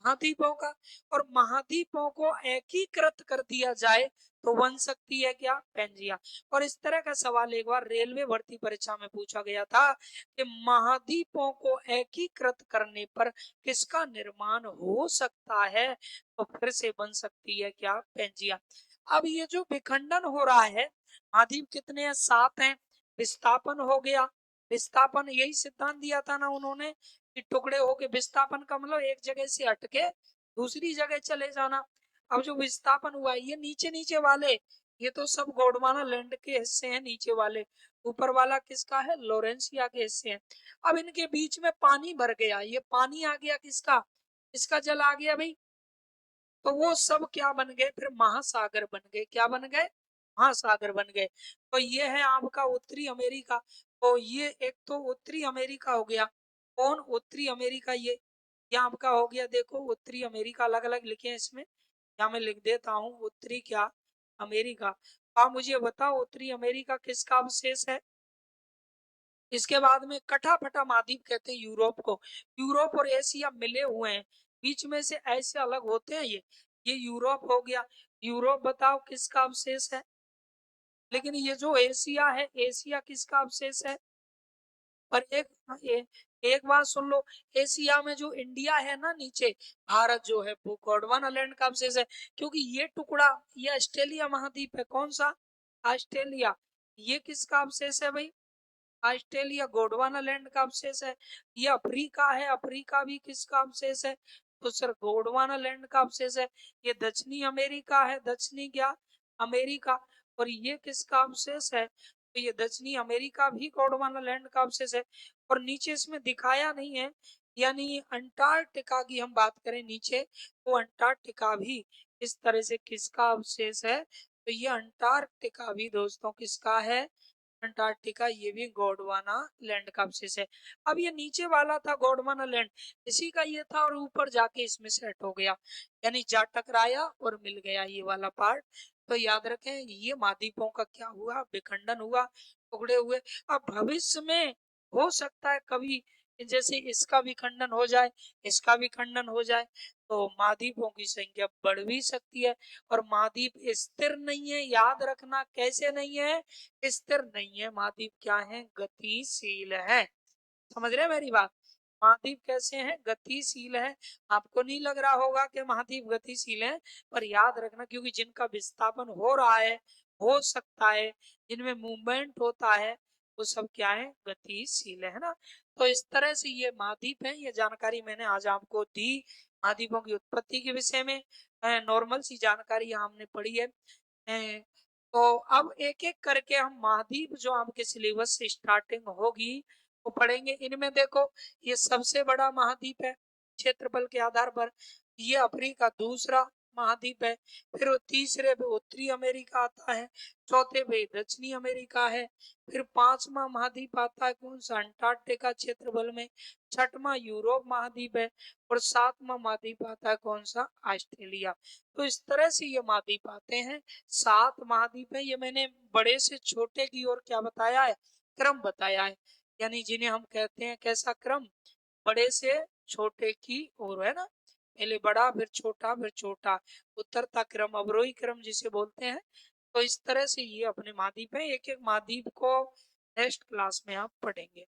[SPEAKER 1] महाद्वीपों का। और महाद्वीपों को एकीकृत कर दिया जाए तो बन सकती है क्या? पेंजिया। और इस तरह का सवाल एक बार रेलवे भर्ती परीक्षा में पूछा गया था कि महाद्वीपों को एकीकृत करने पर किसका निर्माण हो सकता है? तो फिर से बन सकती है क्या? पेंजिया। अब ये जो विखंडन हो रहा है, महाद्वीप कितने हैं? 7 हैं। विस्थापन हो गया, विस्थापन यही सिद्धांत दिया था ना उन्होंने कि टुकड़े होके, विस्थापन का मतलब एक जगह से हटके दूसरी जगह चले जाना। अब जो विस्थापन हुआ ये नीचे नीचे वाले, ये तो सब गोंडवाना लैंड के हिस्से हैं नीचे वाले। ऊपर वाला किसका है? लॉरेंसिया के हिस्से हैं। अब इनके बीच में पानी भर गया, ये पानी आ गया किसका? इसका जल आ गया भाई। तो वो सब क्या बन गए? फिर महासागर बन गए। क्या बन गए? महासागर बन गए। तो ये है आपका उत्तरी अमेरिका। तो ये एक तो उत्तरी अमेरिका हो गया। कौन? उत्तरी अमेरिका। ये आपका हो गया। देखो उत्तरी अमेरिका अलग अलग लिखे हैं इसमें, या मैं लिख देता हूँ उत्तरी क्या? अमेरिका। आप मुझे बताओ उत्तरी अमेरिका किसका अवशेष है? इसके बाद में कटा फटा महाद्वीप कहते हैं यूरोप को। यूरोप और एशिया मिले हुए हैं, बीच में से ऐसे अलग होते हैं ये यूरोप हो गया। यूरोप बताओ किसका अवशेष है? लेकिन ये जो एशिया है, एशिया किसका अवशेष है? पर एक बात सुन लो, एशिया में जो इंडिया है ना नीचे, भारत जो है वो गोंडवाना लैंड का अवशेष है। क्योंकि ये टुकड़ा, ये ऑस्ट्रेलिया महाद्वीप है। कौन सा? ऑस्ट्रेलिया। ये किसका अवशेष है भाई? ऑस्ट्रेलिया, गोंडवाना लैंड का अवशेष है। ये अफ्रीका है, अफ्रीका भी किसका अवशेष है? तो सर गोंडवाना लैंड का अवशेष है। ये दक्षिणी अमेरिका है, दक्षिणी क्या? अमेरिका। और ये किसका अवशेष है? तो ये दक्षिणी अमेरिका भी गोंडवाना लैंड का अवशेष है। और नीचे इसमें दिखाया नहीं है, यानी अंटार्कटिका की हम बात करें नीचे, तो अंटार्कटिका भी इस तरह से किसका अवशेष है? तो ये अंटार्कटिका भी दोस्तों किसका है? अंटार्कटिका। ये भी गोंडवाना लैंड का अवशेष है। अब ये नीचे वाला था गोंडवाना लैंड, इसी का ये था, और ऊपर जाके इसमें सेट हो गया, यानी जा टकराया और मिल गया ये वाला पार्ट। तो याद रखें ये महाद्वीपों का क्या हुआ? विखंडन हुआ, टुकड़े हुए। अब भविष्य में हो सकता है कभी जैसे इसका विखंडन हो जाए, इसका विखंडन हो जाए, तो महाद्वीपों की संख्या बढ़ भी सकती है। और महाद्वीप स्थिर नहीं है, याद रखना। कैसे नहीं है? स्थिर नहीं है। महाद्वीप क्या है? गतिशील है। समझ रहे हैं मेरी बात? महाद्वीप कैसे हैं? गतिशील है। आपको नहीं लग रहा होगा कि महाद्वीप गतिशील है, पर याद रखना क्योंकि जिनका विस्थापन हो रहा है, हो सकता है, जिनमें मूवमेंट होता है, वो सब क्या है? गतिशील है ना। तो इस तरह से ये महाद्वीप है। ये जानकारी मैंने आज आपको दी महाद्वीपों की उत्पत्ति के विषय में। नॉर्मल सी जानकारी हमने पढ़ी है। तो अब एक एक करके हम महाद्वीप जो आपके सिलेबस से स्टार्टिंग होगी वो पढ़ेंगे। इनमें देखो ये सबसे बड़ा महाद्वीप है क्षेत्रफल के आधार पर, ये अफ्रीका दूसरा महाद्वीप है। फिर तीसरे पे उत्तरी अमेरिका आता है, चौथे पे दक्षिणी अमेरिका है, फिर पांचवा महाद्वीप आता है कौन सा? अंटार्कटिका क्षेत्रफल में, छठवां यूरोप महाद्वीप है, और सातवां महाद्वीप आता है कौन सा? ऑस्ट्रेलिया। तो इस तरह से ये महाद्वीप आते हैं। 7 महाद्वीप है। ये मैंने बड़े से छोटे की ओर क्या बताया है? क्रम बताया है, यानी जिन्हें हम कहते हैं कैसा क्रम? बड़े से छोटे की ओर, है ना। पहले बड़ा, फिर छोटा, फिर छोटा, उतरता क्रम, अवरोही क्रम जिसे बोलते हैं। तो इस तरह से ये अपने महाद्वीप है। एक एक महाद्वीप को नेक्स्ट क्लास में आप पढ़ेंगे।